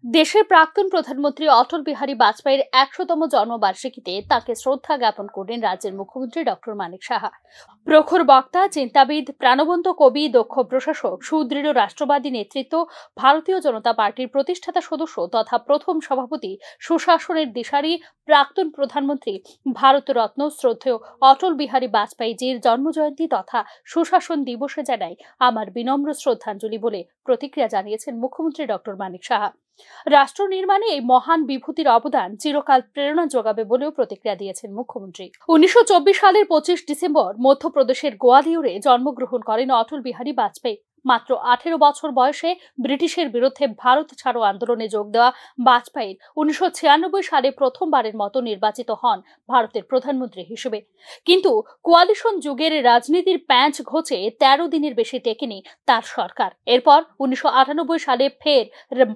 দেশের প্রাক্তন প্রধানমন্ত্রী অটল বিহারী বাজপেয়ীর ১০০তম জন্মবার্ষিকীতে তাকে শ্রদ্ধা জ্ঞাপন করলেন রাজ্যের মুখ্যমন্ত্রী ডক্টর মানিক সাহা। প্রখর বক্তা, চিন্তাবিদ, প্রাণবন্ত কবি, দক্ষ প্রশাসক, সুদৃঢ় রাষ্ট্রবাদী নেতৃত্ব, ভারতীয় জনতা পার্টির প্রতিষ্ঠাতা সদস্য তথা প্রথম সভাপতি, সুশাসনের দিশারি প্রাক্তন প্রধানমন্ত্রী, ভারতরত্ন শ্রদ্ধেয় অটল বিহারী বাজপেয়ীজির জন্মজয়ন্তী তথা সুশাসন দিবসে জানাই আমার বিনম্র শ্রদ্ধাঞ্জলি বলে প্রতিক্রিয়া জানিয়েছেন মুখ্যমন্ত্রী ডক্টর মানিক সাহা। রাষ্ট্র নির্মাণে এই মহান বিভূতির অবদান চিরকাল প্রেরণা যোগাবে বলেও প্রতিক্রিয়া দিয়েছেন মুখ্যমন্ত্রী। ১৯২৪ সালের ২৫ ডিসেম্বর মধ্যপ্রদেশের গোয়ালিয়রে জন্মগ্রহণ করেন অটল বিহারী বাজপেয়ী। মাত্র ১৮ বছর বয়সে ব্রিটিশের বিরুদ্ধে ভারত ছাড়ো আন্দোলনে যোগ দেওয়া বাজপেয়ী ১৯৯৬ সালে প্রথমবারের মতো নির্বাচিত হন ভারতের প্রধানমন্ত্রী হিসেবে। কিন্তু কোয়ালিশন যুগের রাজনীতির প্যাঁচ ঘোচে ১৩ দিনের বেশি টেকেনি তার সরকার। এরপর ১৯৯৮ সালে ফের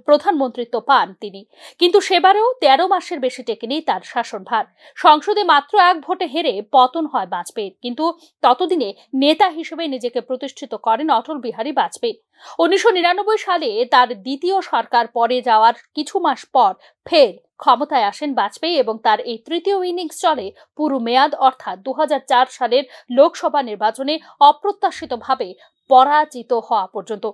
প্রধানমন্ত্রিত্ব পান তিনি, কিন্তু সেবারেও ১৩ মাসের বেশি টেকেনি তার শাসনভার। সংসদে মাত্র এক ভোটে হেরে পতন হয় বাজপেয়ীর, কিন্তু ততদিনে নেতা হিসেবে নিজেকে প্রতিষ্ঠিত করেন অটল বিহারী বাজপেয়ী। ১৯৯৯ সালে তার দ্বিতীয় সরকার পরে যাওয়ার কিছু মাস পর ফের ক্ষমতায় আসেন বাজপেয়ী এবং তার এই তৃতীয় ইনিংস চলে পুরো মেয়াদ, অর্থাৎ ২০০৪ সালের লোকসভা নির্বাচনে অপ্রত্যাশিতভাবে পরাজিত হওয়া পর্যন্ত।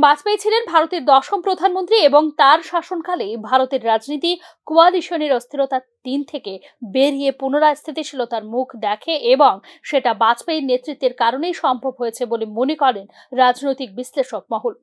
বাজপেয়ী ছিলেন ভারতের ১০ম প্রধানমন্ত্রী এবং তার শাসনকালে ভারতের রাজনীতি কোয়ালিশনের অস্থিরতার দিন থেকে বেরিয়ে পুনরায় স্থিতিশীলতার মুখ দেখে এবং সেটা বাজপেয়ীর নেতৃত্বের কারণেই সম্ভব হয়েছে বলে মনে করেন রাজনৈতিক বিশ্লেষক মহল।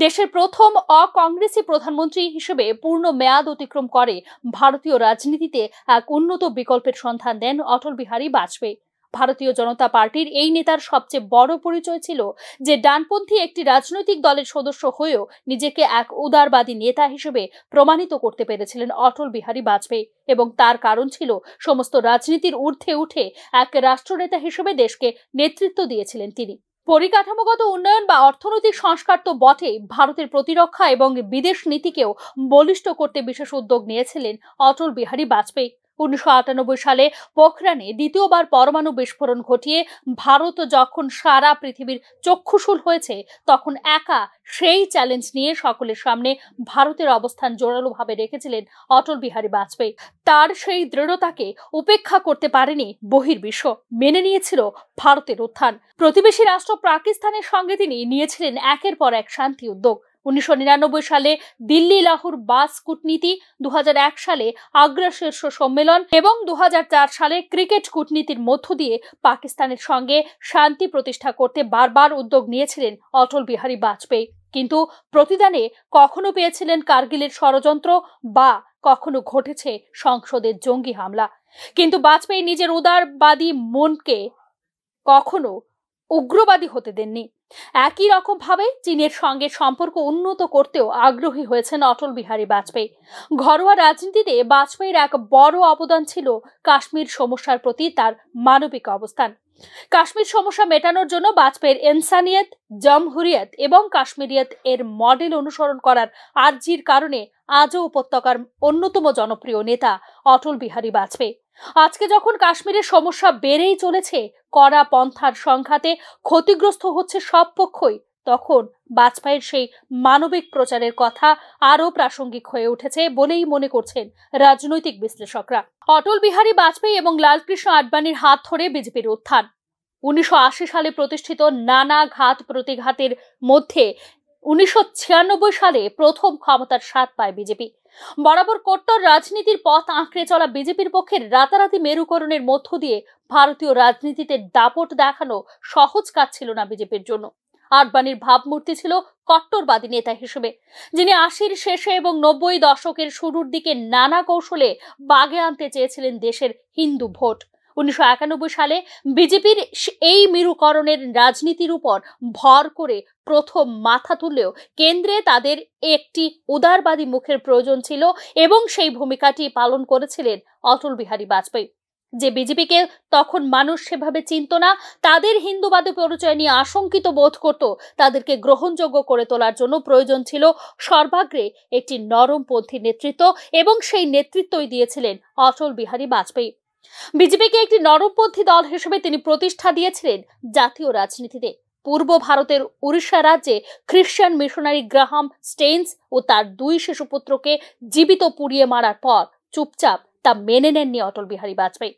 দেশের প্রথম অকংগ্রেসি প্রধানমন্ত্রী হিসেবে পূর্ণ মেয়াদ অতিক্রম করে ভারতীয় রাজনীতিতে এক উন্নত বিকল্পের সন্ধান দেন অটল বিহারী বাজপেয়ী। ভারতীয় জনতা পার্টির এই নেতার সবচেয়ে বড় পরিচয় ছিল যে ডানপন্থী একটি রাজনৈতিক দলের সদস্য হয়েও নিজেকে এক উদারবাদী নেতা হিসেবে প্রমাণিত করতে পেরেছিলেন অটল বিহারী বাজপেয়ী, এবং তার কারণ ছিল সমস্ত রাজনীতির ঊর্ধ্বে উঠে এক রাষ্ট্রনেতা হিসেবে দেশকে নেতৃত্ব দিয়েছিলেন তিনি। পরিকাঠামোগত উন্নয়ন বা অর্থনৈতিক সংস্কার তো বটেই, ভারতের প্রতিরক্ষা এবং বিদেশ নীতিকেও বলিষ্ঠ করতে বিশেষ উদ্যোগ নিয়েছিলেন অটল বিহারী বাজপেয়ী। ১৯৯৮ সালে পোখরানে দ্বিতীয়বার পরমাণু বিস্ফোরণ ঘটিয়ে ভারত যখন সারা পৃথিবীর চক্ষুশূল হয়েছে, তখন একা সেই চ্যালেঞ্জ নিয়ে সকলের সামনে ভারতের অবস্থান জোরালোভাবে রেখেছিলেন অটল বিহারী বাজপেয়ী। তার সেই দৃঢ়তাকে উপেক্ষা করতে পারেনি বহির্বিশ্ব, মেনে নিয়েছিল ভারতের উত্থান। প্রতিবেশী রাষ্ট্র পাকিস্তানের সঙ্গে তিনি নিয়েছিলেন একের পর এক শান্তি উদ্যোগ। ১৯৯৯ সালে দিল্লি লাহোর বাস কূটনীতি, ২০০১ সালে আগ্রা শীর্ষ সম্মেলন এবং ২০০৪ সালে ক্রিকেট কূটনীতির মধ্য দিয়ে পাকিস্তানের সঙ্গে শান্তি প্রতিষ্ঠা করতে বারবার উদ্যোগ নিয়েছিলেন অটল বিহারী বাজপেয়ী। কিন্তু প্রতিদানে কখনো পেয়েছিলেন কার্গিলের ষড়যন্ত্র বা কখনো ঘটেছে সংসদের জঙ্গি হামলা। কিন্তু বাজপেয়ী নিজের উদারবাদী মনকে কখনো উগ্রবাদী হতে দেননি। একই রকম ভাবে চীনের সঙ্গে সম্পর্ক উন্নত করতেও আগ্রহী হয়েছেন অটল বিহারী বাজপেয়ী। ঘরোয়া রাজনীতিতে বাজপেয়ীর এক বড় অবদান ছিল কাশ্মীর সমস্যার প্রতি তার মানবিক অবস্থান। কাশ্মীর সমস্যা মেটানোর জন্য বাজপেয়ীর ইনসানিয়ত, জমহুরিয়ত এবং কাশ্মীরিয়ত এর মডেল অনুসরণ করার আর্জির কারণে আজও উপত্যকার অন্যতম জনপ্রিয় নেতা অটল বিহারী বাজপেয়ী। আজকে যখন কাশ্মীরের সমস্যা বেড়েই চলেছে, কড়া পন্থার সংঘাতে ক্ষতিগ্রস্ত হচ্ছে সব পক্ষই, তখন বাজপেয়ীর সেই মানবিক প্রচারের কথা আরও প্রাসঙ্গিক হয়ে উঠেছে বলেই মনে করছেন রাজনৈতিক বিশ্লেষকরা। অটল বিহারী বাজপেয়ী এবং লালকৃষ্ণ আডবাণীর হাত ধরে বিজেপির উত্থান। ১৯৮০ সালে প্রতিষ্ঠিত নানা ঘাত প্রতিঘাতের মধ্যে ১৯৯৬ সালে প্রথম ক্ষমতার স্বাদ পায় বিজেপি। বরাবর কট্টর রাজনীতির পথ আঁকড়ে চলা বিজেপির পক্ষে রাতারাতি মেরুকরণের মধ্য দিয়ে ভারতীয় রাজনীতিতে দাপট দেখানো সহজ কাজ ছিল না বিজেপির জন্য। আডবাণীর ভাবমূর্তি ছিল কট্টরবাদী নেতা হিসেবে, যিনি ৮০-র শেষে এবং ৯০ দশকের শুরুর দিকে নানা কৌশলে বাগে আনতে চেয়েছিলেন দেশের হিন্দু ভোট। ১৯৯১ সালে বিজেপির এই মেরুকরণের রাজনীতির উপর ভর করে প্রথম মাথা তুললেও কেন্দ্রে তাদের একটি উদারবাদী মুখের প্রয়োজন ছিল এবং সেই ভূমিকাটি পালন করেছিলেন অটল বিহারী বাজপেয়ী। যে বিজেপিকে তখন মানুষ সেভাবে চিনত না, তাদের হিন্দুবাদী পরিচয় নিয়ে আশঙ্কিত বোধ করত, তাদেরকে গ্রহণযোগ্য করে তোলার জন্য প্রয়োজন ছিল সর্বাগ্রে একটি নরমপন্থী নেতৃত্ব, এবং সেই নেতৃত্বই দিয়েছিলেন অটল বিহারী বাজপেয়ী। বিজেপিকে একটি নরমপন্থী দল হিসেবে তিনি প্রতিষ্ঠা দিয়েছিলেন জাতীয় রাজনীতিতে। পূর্ব ভারতের উড়িষ্যা রাজ্যে খ্রিস্টান মিশনারি গ্রাহাম স্টেইনস ও তার 2 শিশুপুত্রকে জীবিত পুড়িয়ে মারার পর চুপচাপ তা মেনে নেননি অটল বিহারী বাজপেয়ী।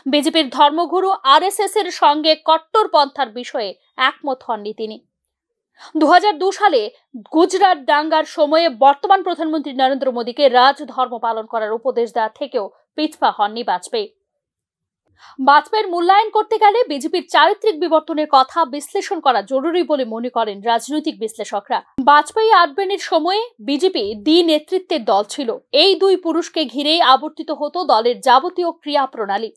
বিজেপির ধর্মগুরু আরএসএস এর সঙ্গে কট্টরপন্থার বিষয়ে একমত হননি তিনি। 2002 সালে গুজরাট দাঙ্গার সময়ে বর্তমান প্রধানমন্ত্রী নরেন্দ্র মোদীকে রাজধর্ম পালন করার উপদেশ দেওয়া থেকেও পিছপা হননি বাজপেয়ী। বাজপেয়ীর মূল্যায়ন করতে গেলে বিজেপির চারিত্রিক বিবর্তনের কথা বিশ্লেষণ করা জরুরি বলে মনে করেন রাজনৈতিক বিশ্লেষকরা। বাজপেয়ী আডবাণীর সময়ে বিজেপি নেতৃত্বের দল ছিল। এই দুই পুরুষকে ঘিরেই আবর্তিত হতো দলের যাবতীয় ক্রিয়া প্রণালী।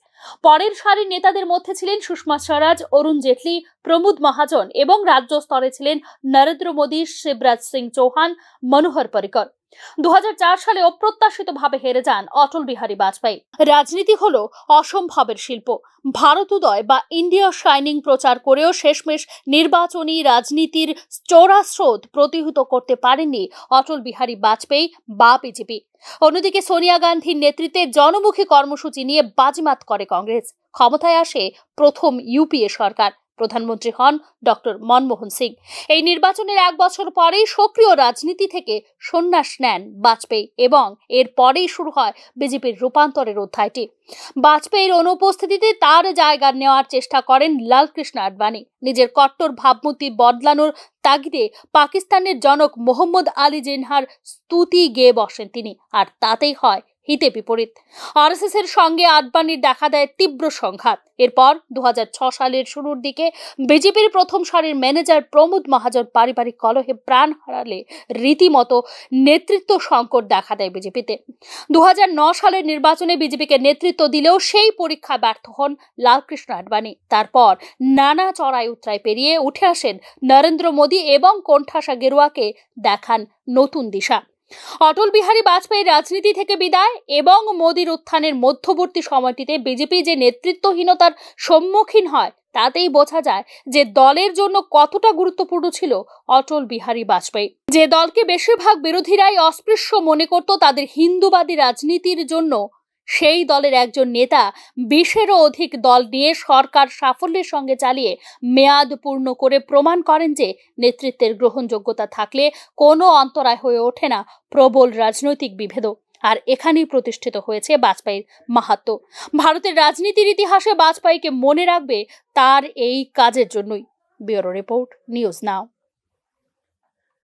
পরের সারির নেতাদের মধ্যে ছিলেন সুষমা স্বরাজ, অরুণ জেটলি, প্রমোদ মহাজন এবং রাজ্য স্তরে ছিলেন নরেন্দ্র মোদী, শিবরাজ সিং চৌহান, মনোহর পরিকর। 2004 সালে অপ্রত্যাশিতভাবে হেরে যান অটল বিহারী বাজপেয়ী। রাজনীতি হলো অসম্ভবের শিল্প। ভারত উদয় বা ইন্ডিয়া শাইনিং প্রচার করেও শেষমেশ নির্বাচনী রাজনীতির চোরা স্রোত প্রতিহত করতে পারেননি অটল বিহারী বাজপেয়ী বা বিজেপি। অন্যদিকে সোনিয়া গান্ধীর নেতৃত্বে জনমুখী কর্মসূচি নিয়ে বাজিমাত করে কংগ্রেস। ক্ষমতায় আসে প্রথম ইউপিএ সরকার। প্রধানমন্ত্রী হন ডক্টর মনমোহন সিং। এই নির্বাচনের 1 বছর পরেই সক্রিয় রাজনীতি থেকে সন্ন্যাস নেন বাজপেয়ী এবং এর পরেই শুরু হয় বিজেপির রূপান্তরের অধ্যায়টি। বাজপেয়ীর অনুপস্থিতিতে তার জায়গা নেওয়ার চেষ্টা করেন লালকৃষ্ণ আডবাণী। নিজের কট্টর ভাবমূর্তি বদলানোর তাগিদে পাকিস্তানের জনক মোহাম্মদ আলী জিন্নাহর স্তুতি গেয়ে বসেন তিনি, আর তাতেই হয় হিতে বিপরীত। আরএসএস এর সঙ্গে আডবাণীর দেখা দেয় তীব্র সংঘাত। এরপর 2006 সালের শুরুর দিকে বিজেপির প্রথম সারির ম্যানেজার প্রমোদ মহাজন পারিবারিক কলহে প্রাণ হারালে রীতিমতো নেতৃত্ব সংকট দেখা দেয় বিজেপিতে। 2009 সালের নির্বাচনে বিজেপিকে নেতৃত্ব দিলেও সেই পরীক্ষা ব্যর্থ হন লালকৃষ্ণ আডবাণী। তারপর নানা চড়াই উতরাই পেরিয়ে উঠে আসেন নরেন্দ্র মোদী এবং কোণঠাসা গেরুয়াকে দেখান নতুন দিশা। অটল বিহারী বাজপেয়ীর রাজনীতি থেকে বিদায় এবং মোদীর উত্থানের মধ্যবর্তী সময়টিতে বিজেপি যে নেতৃত্বহীনতার সম্মুখীন হয় তাতেই বোঝা যায় যে দলের জন্য কতটা গুরুত্বপূর্ণ ছিল অটল বিহারী বাজপেয়ী। যে দলকে বেশিরভাগ বিরোধীরাই অস্পৃশ্য মনে করত তাদের হিন্দুবাদী রাজনীতির জন্য, সেই দলের একজন নেতা 20-এরও অধিক দল নিয়ে সরকার সাফল্যের সঙ্গে চালিয়ে মেয়াদ পূর্ণ করে প্রমাণ করেন যে নেতৃত্বের গ্রহণযোগ্যতা থাকলে কোনো অন্তরায় হয়ে ওঠে না প্রবল রাজনৈতিক বিভেদ। আর এখানেই প্রতিষ্ঠিত হয়েছে বাজপেয়ীর মাহাত্ম্য। ভারতের রাজনীতির ইতিহাসে বাজপেয়ীকে মনে রাখবে তার এই কাজের জন্যই। Bureau report, news now.